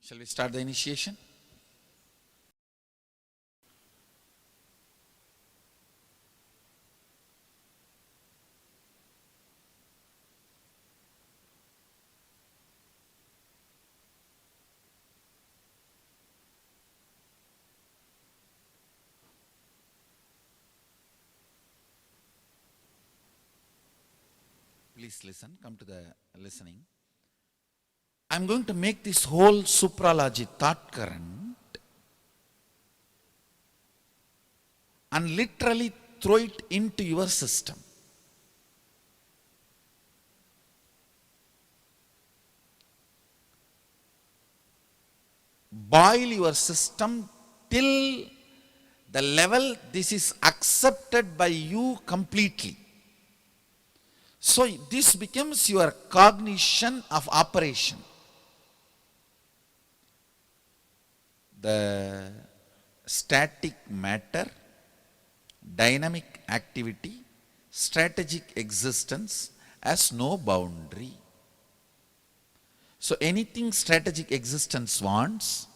Shall we start the initiation? Please listen, come to the listening. I'm going to make this whole supralogy thought current and literally throw it into your system. Boil your system till the level this is accepted by you completely. So this becomes your cognition of operation. The static matter, dynamic activity, strategic existence has no boundary. So anything strategic existence wants,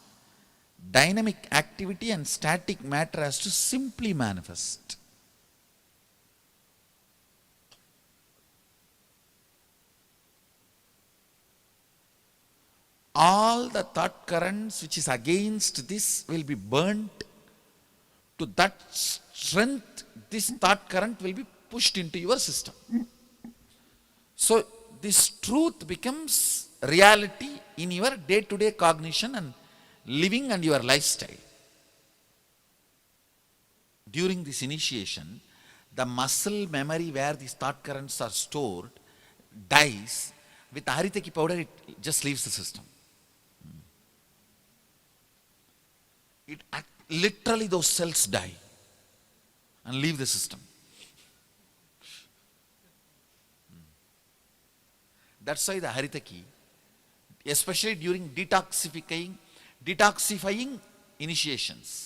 dynamic activity and static matter has to simply manifest. All the thought currents which is against this will be burnt. To that strength, this thought current will be pushed into your system. So this truth becomes reality in your day-to-day cognition and living and your lifestyle. During this initiation, the muscle memory where these thought currents are stored dies. With the Haritaki powder, it just leaves the system. Literally those cells die and leave the system. That's why the Haritaki, especially during detoxifying initiations.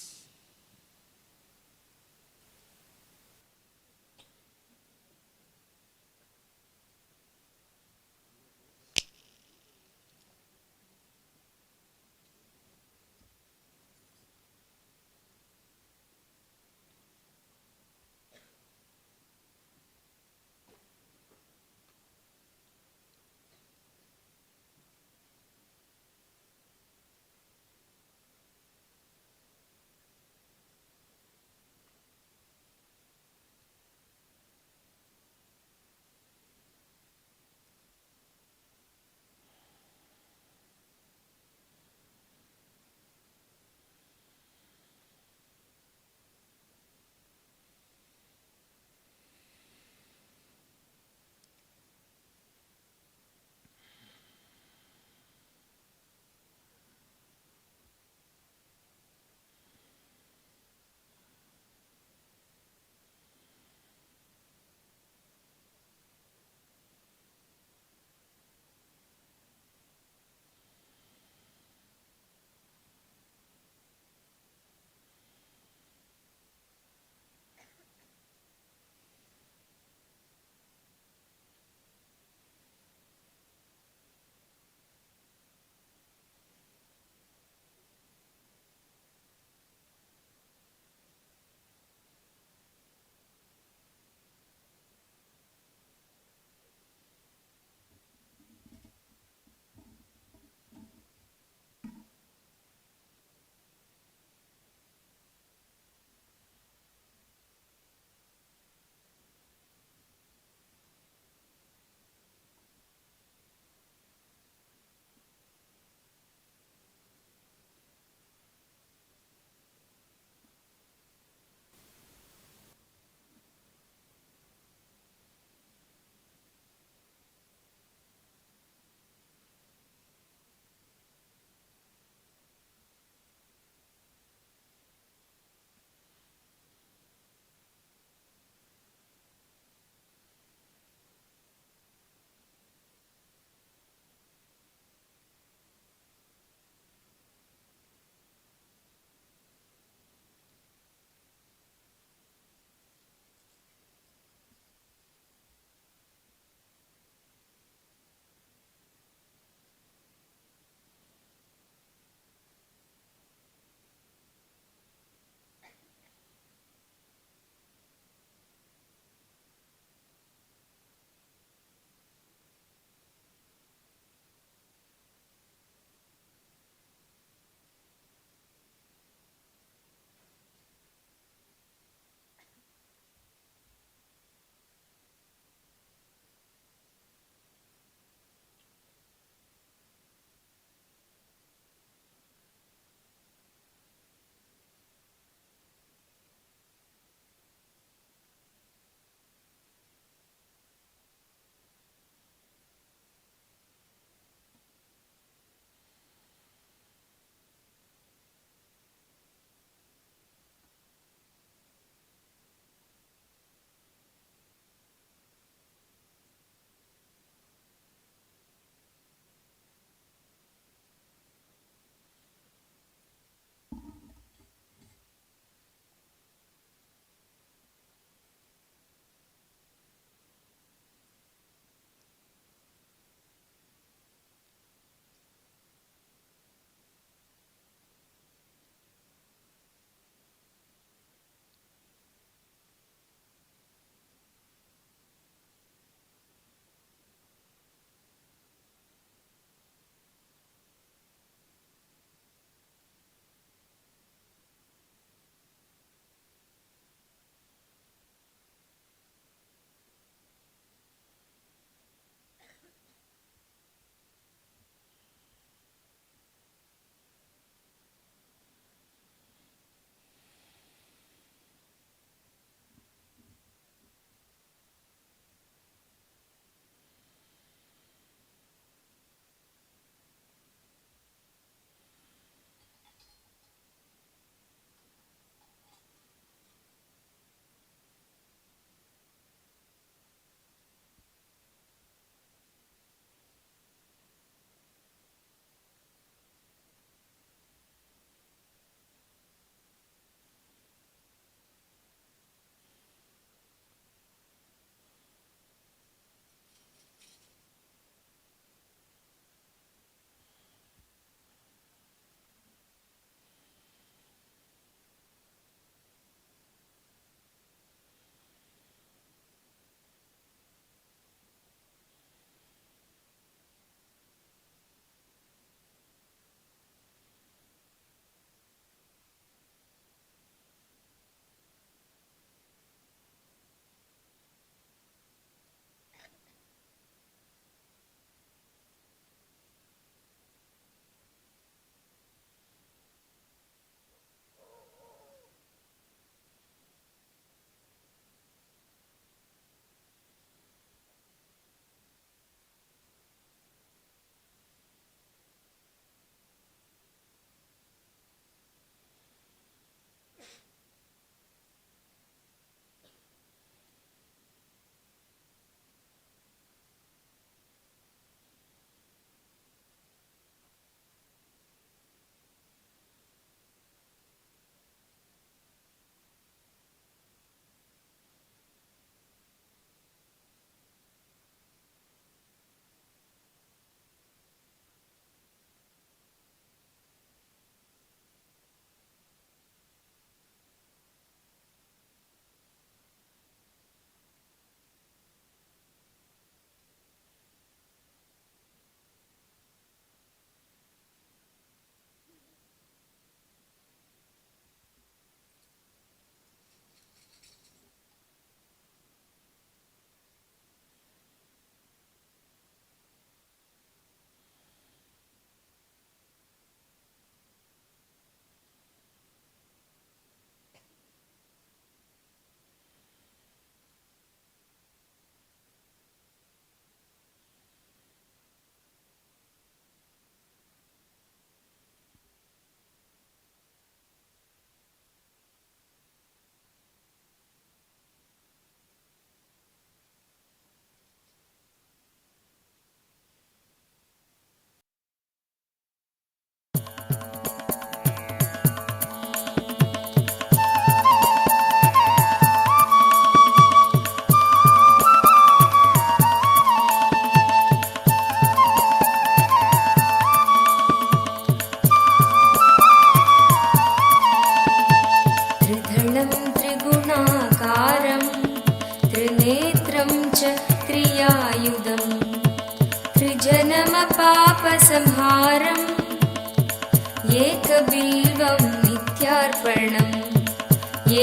एकबिल्वं नित्यार्पणम्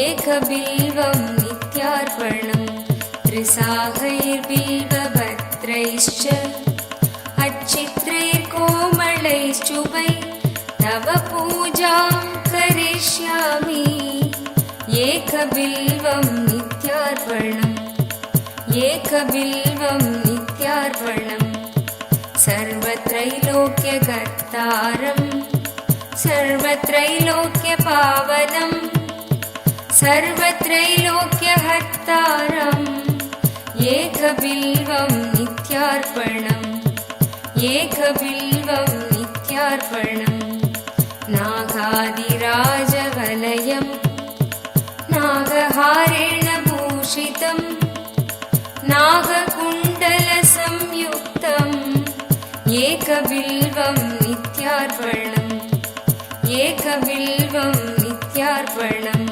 एकबिल्वं नित्यार्पणम् त्रिसाहैर्बिल्वपत्रैश्च अच्छित्रैर्कोमलैश्चुभै तव पूजां करिष्यामि एकबिल्वं नित्यार्पणम् एकबिल्वं नित्यार्पणम् सर्वत्रैलोक्यकर्तारं सर्वत्रैलोक्यपावनं सर्वत्रैलोक्यहर्तारम् एकबिल्वं नित्यार्पणम् एकबिल्वं नित्यार्पणम् नागादिराजवलयं नागहारेण भूषितं नागकुण्डलसंयुक्तम् एकबिल्वं नित्यार्पणम् एकबिल्वं नित्यार्पणम्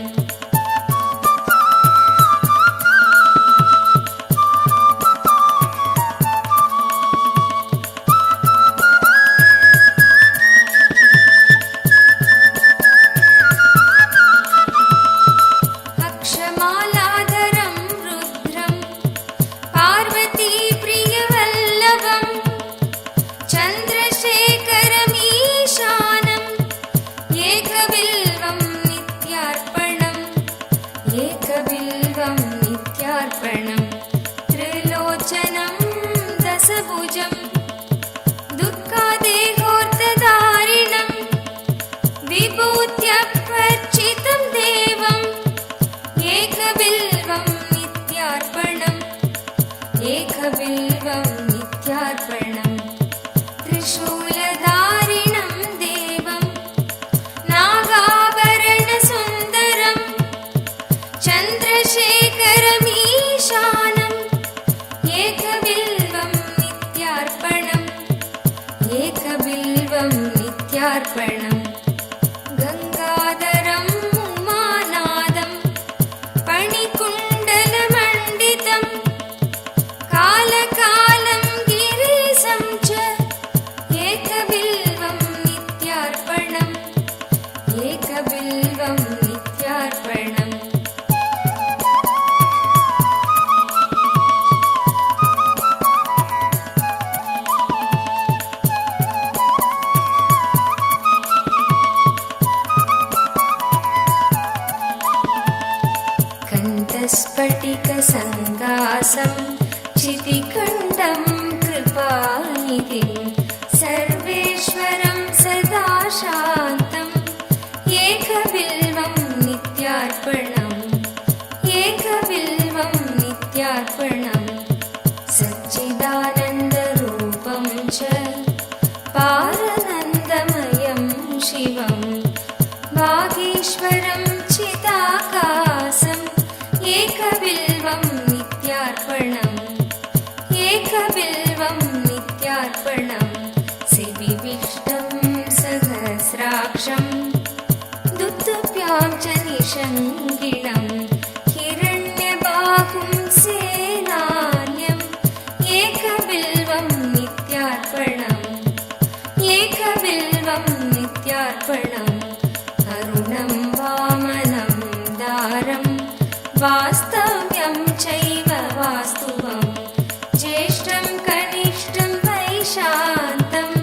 एकबिल्वं नित्यार्पणम् त्रिलोचनं दशभुजं दुर्गादेहोर्तधारिणं विभूत्यर्चितं देवम् एकबिल्वं नित्यार्पणम् एकबिल्वं नित्यार्पणम् त्रिशूलधारिणं देवं नागाभरणसुन्दरं चन्द्रशेखरमीशानम् एकबिल्वं नित्यार्पणम् एकबिल्वं नित्यार्पणम् गङ्गाधरम् उमानादं पणिकुण्डलमण्डितं कालकालं गिरीशं च एकबिल्वं नित्यार्पणम् एकबिल्वं नित्यार्पणम् स्फटिकसङ्कासं चितिकण्डं कृपानिधिं सर्वेश्वरं सदा शान्तम् एकबिल्वं नित्यार्पणम् एकबिल्वं नित्यार्पणम् सच्चिदानन्दरूपं च पारनन्दमयं शिवं वागीश्वरं चिदाकाशम् एकबिल्वं नित्यार्पणम् एकबिल्वं नित्यार्पणम् शिविविष्टं सहस्राक्षं दुत्तुभ्यां च निषङ्गिणं हिरण्यबाहुं सेनान्यम् एकबिल्वं नित्यार्पणम् एकबिल्वं नित्यार्पणम् अरुणं वामनं दारं वास्तव्यं चैव वास्तुवं ज्येष्ठं कनिष्ठं वैशान्तम्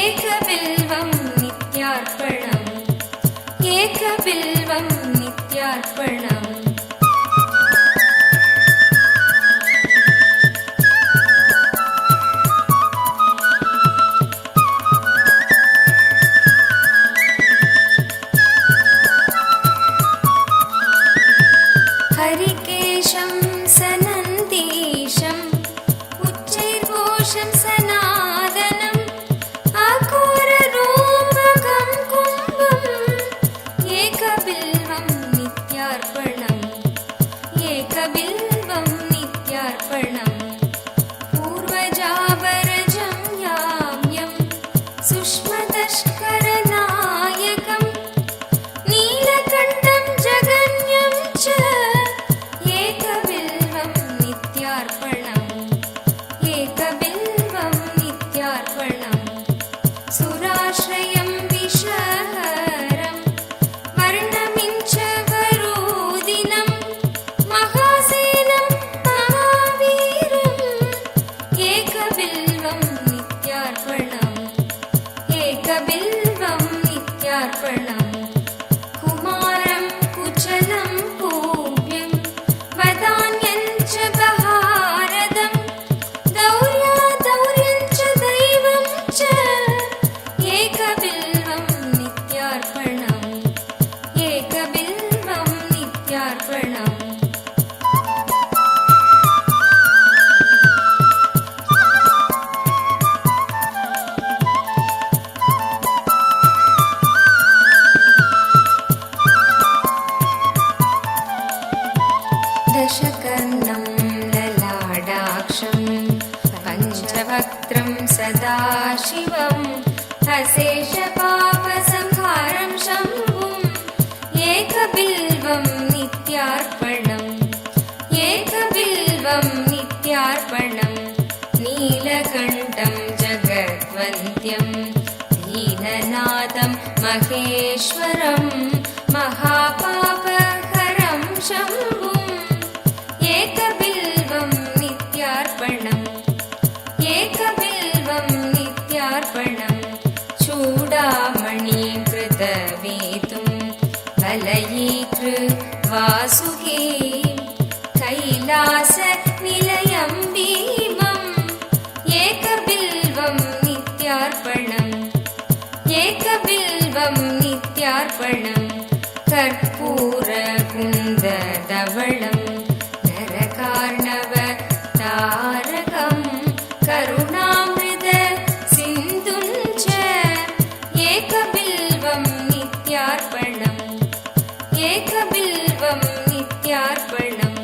एकबिल्वं नित्यार्पणम् अशेषपापसंहारं शम्भुम् एकबिल्वं नित्यार्पणम् एकबिल्वं नित्यार्पणम् नीलकण्ठं जगद्वन्द्यं दीननाथं महेश्वरं महापापहरं शम्भुम् एकबिल्वं नित्यार्पणम् एकबिल्वं नित्यार्पणम् चूडामणिकृतवेतुं वलयीकृवासुकी कैलासनिलयं भीमम् एकबिल्वं नित्यार्पणम् एकबिल्वं नित्यार्पणम् कर्पूरकुन्दधवळं नरकार्णवतारकं करुणामृत सिन्धुं च एकबिल्वं नित्यार्पणम् एकबिल्वं नित्यार्पणम्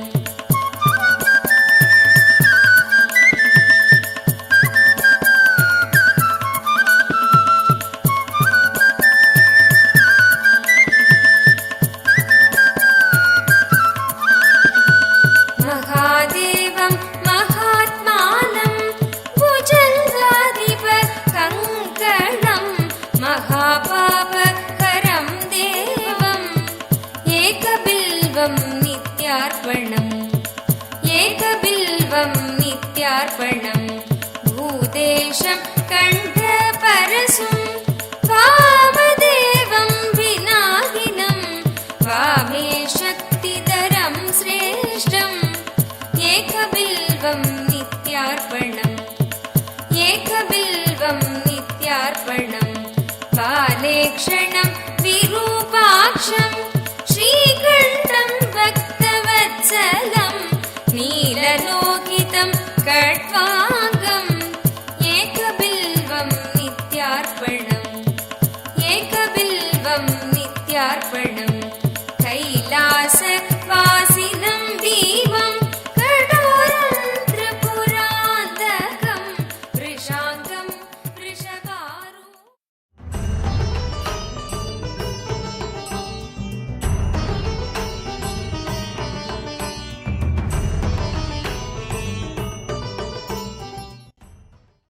महादेवं महात्मानं भुजङ्गाधिपकङ्कणं महापापहरं देवम् एकबिल्वं नित्यार्पणम् एकबिल्वं नित्यार्पणम् भूदेशं कण्ठपरशुं वामदेवं विनागिनं वामे शक्तिधरं श्रेष्ठम् एकबिल्वं नित्यार्पणम् एकबिल्वं नित्यार्पणम् बालेक्षणं विरूपाक्षं